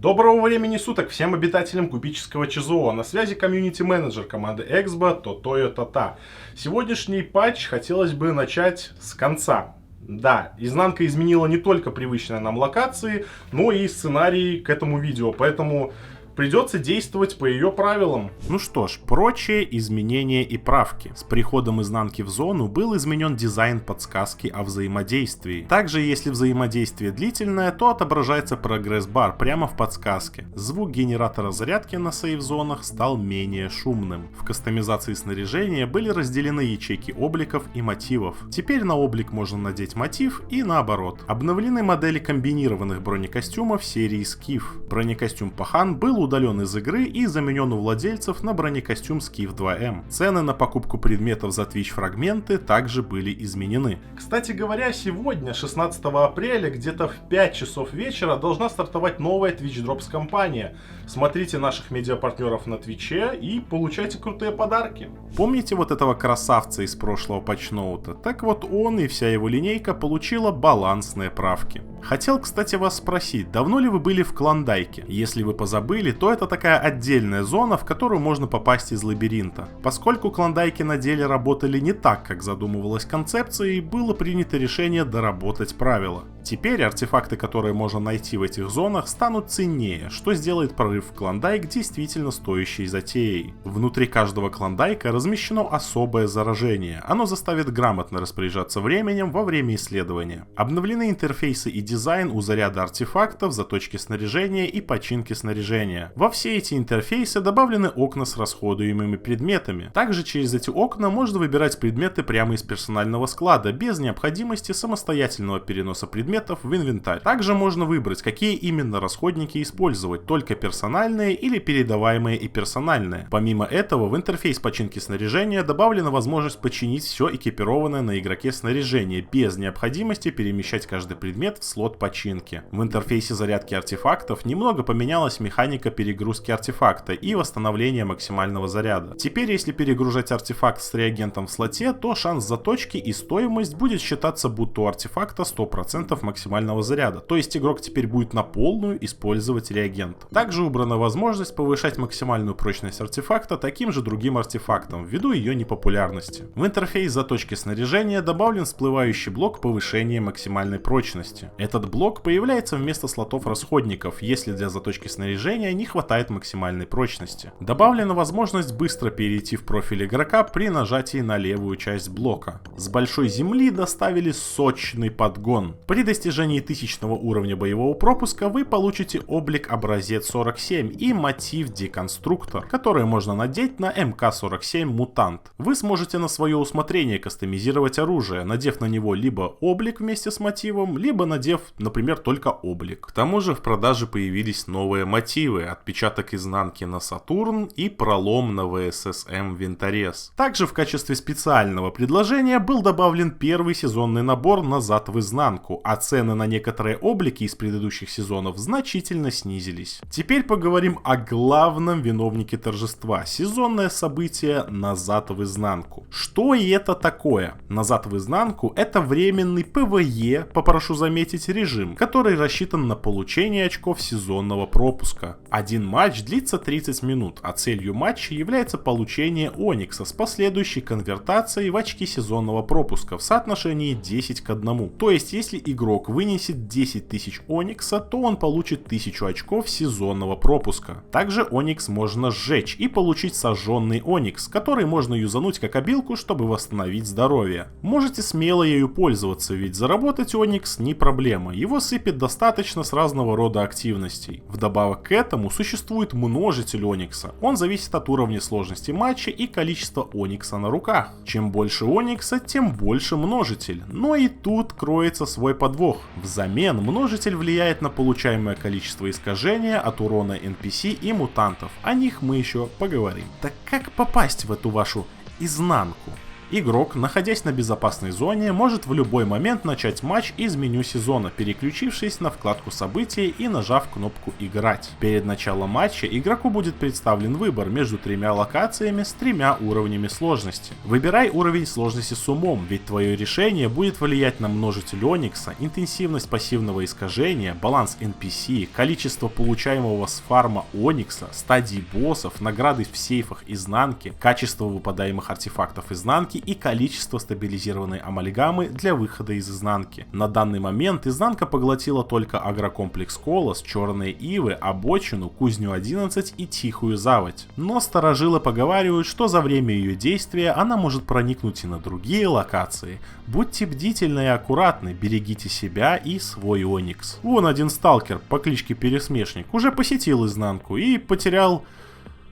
Доброго времени суток всем обитателям кубического ЧЗО. На связи комьюнити-менеджер команды Эксбо Тотойо Тота. Сегодняшний патч хотелось бы начать с конца. Да, изнанка изменила не только привычные нам локации, но и сценарий к этому видео, поэтому придется действовать по ее правилам. Ну что ж, прочие изменения и правки. С приходом изнанки в зону был изменен дизайн подсказки о взаимодействии. Также, если взаимодействие длительное, то отображается прогресс-бар прямо в подсказке. Звук генератора зарядки на сейф-зонах стал менее шумным. В кастомизации снаряжения были разделены ячейки обликов и мотивов. Теперь на облик можно надеть мотив и наоборот. Обновлены модели комбинированных бронекостюмов серии Скиф. Бронекостюм Пахан был удален из игры и заменен у владельцев на бронекостюм Skif 2M. Цены на покупку предметов за Twitch фрагменты также были изменены. Кстати говоря, сегодня, 16 апреля, где-то в 5 часов вечера должна стартовать новая Twitch Drops кампания. Смотрите наших медиапартнеров на Твиче и получайте крутые подарки. Помните вот этого красавца из прошлого патчноута? Так вот он и вся его линейка получила балансные правки. Хотел, кстати, вас спросить, давно ли вы были в Клондайке? Если вы позабыли, то это такая отдельная зона, в которую можно попасть из лабиринта. Поскольку Клондайки на деле работали не так, как задумывалась концепцией, было принято решение доработать правила. Теперь артефакты, которые можно найти в этих зонах, станут ценнее, что сделает прорыв в Клондайк действительно стоящей затеей. Внутри каждого Клондайка размещено особое заражение. Оно заставит грамотно распоряжаться временем во время исследования. Обновлены интерфейсы и дизайн у заряда артефактов, заточки снаряжения и починки снаряжения. Во все эти интерфейсы добавлены окна с расходуемыми предметами. Также через эти окна можно выбирать предметы прямо из персонального склада, без необходимости самостоятельного переноса предметов в инвентарь. Также можно выбрать, какие именно расходники использовать, только персональные или передаваемые и персональные. Помимо этого, в интерфейс починки снаряжения добавлена возможность починить все экипированное на игроке снаряжение, без необходимости перемещать каждый предмет в слот починки. В интерфейсе зарядки артефактов немного поменялась механика перегрузки артефакта и восстановления максимального заряда. Теперь, если перегружать артефакт с реагентом в слоте, то шанс заточки и стоимость будет считаться, будто у артефакта 100% максимального заряда, то есть игрок теперь будет на полную использовать реагент. Также убрана возможность повышать максимальную прочность артефакта таким же другим артефактом, ввиду ее непопулярности. В интерфейс заточки снаряжения добавлен всплывающий блок повышения максимальной прочности. Этот блок появляется вместо слотов расходников, если для заточки снаряжения не хватает максимальной прочности. Добавлена возможность быстро перейти в профиль игрока при нажатии на левую часть блока. С большой земли доставили сочный подгон. При достижении 1000 уровня боевого пропуска вы получите облик образец 47 и мотив деконструктор, которые можно надеть на МК-47 Мутант. Вы сможете на свое усмотрение кастомизировать оружие, надев на него либо облик вместе с мотивом, либо надев, например, только облик. К тому же в продаже появились новые мотивы: отпечаток изнанки на Сатурн и пролом на ВССМ Винторез. Также в качестве специального предложения был добавлен первый сезонный набор «Назад в изнанку», а цены на некоторые облики из предыдущих сезонов значительно снизились. Теперь поговорим о главном виновнике торжества — сезонное событие «Назад в изнанку». Что и это такое? «Назад в изнанку» — это временный ПВЕ, попрошу заметить, режим, который рассчитан на получение очков сезонного пропуска. Один матч длится 30 минут, а целью матча является получение Оникса с последующей конвертацией в очки сезонного пропуска в соотношении 10 к 1. То есть, если игрок вынесет 10 тысяч Оникса, то он получит 1000 очков сезонного пропуска. Также Оникс можно сжечь и получить сожженный Оникс, который можно юзануть как обилку, чтобы восстановить здоровье. Можете смело ею пользоваться, ведь заработать Оникс не проблема, его сыпет достаточно с разного рода активностей. Вдобавок к этому существует множитель Оникса, он зависит от уровня сложности матча и количества Оникса на руках. Чем больше Оникса, тем больше множитель, но и тут кроется свой подвох. Взамен множитель влияет на получаемое количество искажения от урона NPC и мутантов, о них мы еще поговорим. Так как попасть в эту вашу изнанку? Игрок, находясь на безопасной зоне, может в любой момент начать матч из меню сезона, переключившись на вкладку события и нажав кнопку «Играть». Перед началом матча игроку будет представлен выбор между 3 локациями с 3 уровнями сложности. Выбирай уровень сложности с умом, ведь твое решение будет влиять на множитель Оникса, интенсивность пассивного искажения, баланс NPC, количество получаемого с фарма Оникса, стадии боссов, награды в сейфах изнанки, качество выпадаемых артефактов изнанки и количество стабилизированной амальгамы для выхода из изнанки. На данный момент изнанка поглотила только агрокомплекс Колос, Черные Ивы, Обочину, Кузню 11 и Тихую Заводь. Но старожилы поговаривают, что за время ее действия она может проникнуть и на другие локации. Будьте бдительны и аккуратны, берегите себя и свой Оникс. Вон один сталкер по кличке Пересмешник уже посетил изнанку и потерял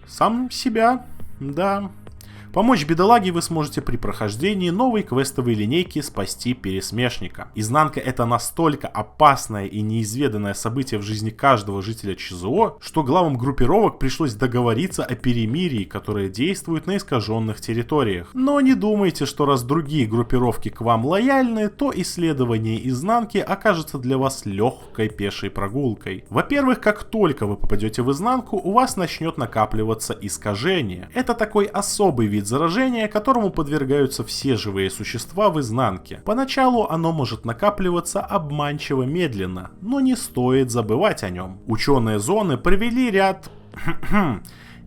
сам себя, да. Помочь бедолаге вы сможете при прохождении новой квестовой линейки «Спасти Пересмешника». Изнанка — это настолько опасное и неизведанное событие в жизни каждого жителя ЧЗО, что главам группировок пришлось договориться о перемирии, которое действует на искаженных территориях. Но не думайте, что раз другие группировки к вам лояльны, то исследование изнанки окажется для вас легкой пешей прогулкой. Во-первых, как только вы попадете в изнанку, у вас начнет накапливаться искажение. Это такой особый вид заражения, которому подвергаются все живые существа в изнанке. Поначалу оно может накапливаться обманчиво медленно, но не стоит забывать о нем. Ученые зоны провели ряд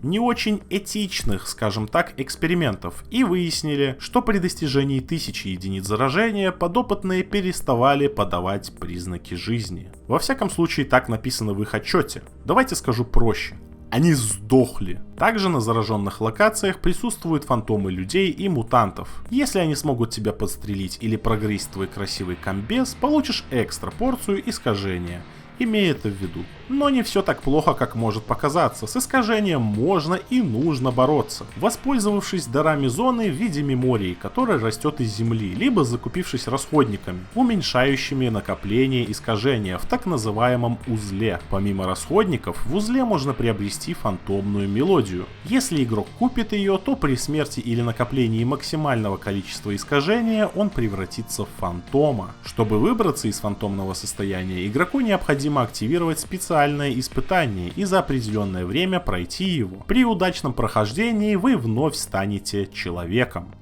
не очень этичных, скажем так, экспериментов и выяснили, что при достижении 1000 единиц заражения подопытные переставали подавать признаки жизни. Во всяком случае, так написано в их отчете. Давайте скажу проще. Они сдохли. Также на зараженных локациях присутствуют фантомы людей и мутантов. Если они смогут тебя подстрелить или прогрызть твой красивый комбез, получишь экстра порцию искажения. Имей это в виду. Но не все так плохо, как может показаться. С искажением можно и нужно бороться, воспользовавшись дарами зоны в виде мемории, которая растет из земли, либо закупившись расходниками, уменьшающими накопление искажения в так называемом узле. Помимо расходников, в узле можно приобрести фантомную мелодию. Если игрок купит ее, то при смерти или накоплении максимального количества искажения он превратится в фантома. Чтобы выбраться из фантомного состояния, игроку необходимо активировать специальное испытание и за определенное время пройти его. При удачном прохождении вы вновь станете человеком.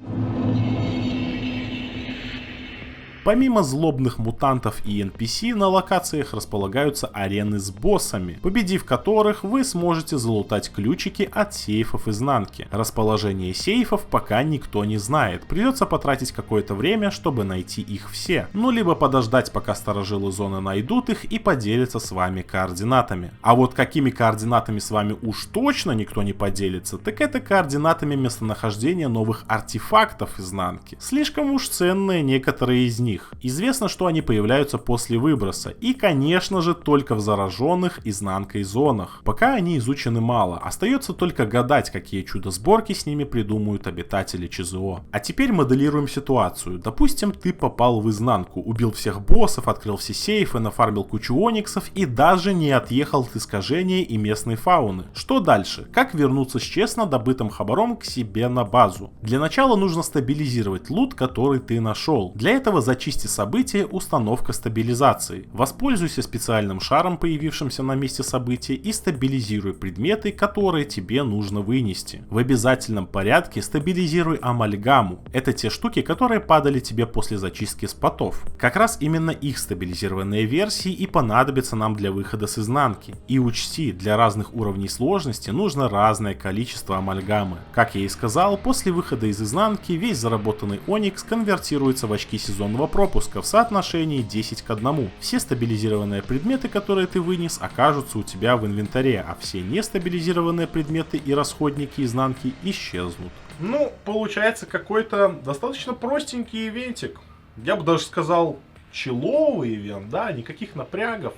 Помимо злобных мутантов и NPC, на локациях располагаются арены с боссами, победив которых вы сможете залутать ключики от сейфов изнанки. Расположение сейфов пока никто не знает, придется потратить какое-то время, чтобы найти их все. Ну либо подождать, пока старожилы зоны найдут их и поделятся с вами координатами. А вот какими координатами с вами уж точно никто не поделится, так это координатами местонахождения новых артефактов изнанки. Слишком уж ценные некоторые из них. Известно, что они появляются после выброса и, конечно же, только в зараженных изнанкой зонах. Пока они изучены мало, остается только гадать, какие чудо-сборки с ними придумают обитатели ЧЗО. А теперь моделируем ситуацию. Допустим, ты попал в изнанку, убил всех боссов, открыл все сейфы, нафармил кучу ониксов и даже не отъехал от искажения и местной фауны. Что дальше? Как вернуться с честно добытым хабаром к себе на базу? Для начала нужно стабилизировать лут, который ты нашел. Для этого зачисти события установка стабилизации. Воспользуйся специальным шаром, появившимся на месте события, и стабилизируй предметы, которые тебе нужно вынести. В обязательном порядке стабилизируй амальгаму. Это те штуки, которые падали тебе после зачистки спотов. Как раз именно их стабилизированные версии и понадобятся нам для выхода с изнанки. И учти, для разных уровней сложности нужно разное количество амальгамы. Как я и сказал, после выхода из изнанки весь заработанный оникс конвертируется в очки сезонного пропуска в соотношении 10 к 1. Все стабилизированные предметы, которые ты вынес, окажутся у тебя в инвентаре, а все нестабилизированные предметы и расходники изнанки исчезнут. Ну, получается какой-то достаточно простенький ивентик. Я бы даже сказал, чиловый ивент, да, никаких напрягов.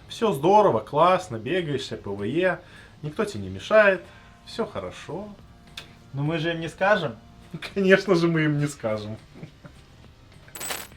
Все здорово, классно, бегаешься, ПВЕ, никто тебе не мешает, все хорошо. Но мы же им не скажем. Конечно же, мы им не скажем.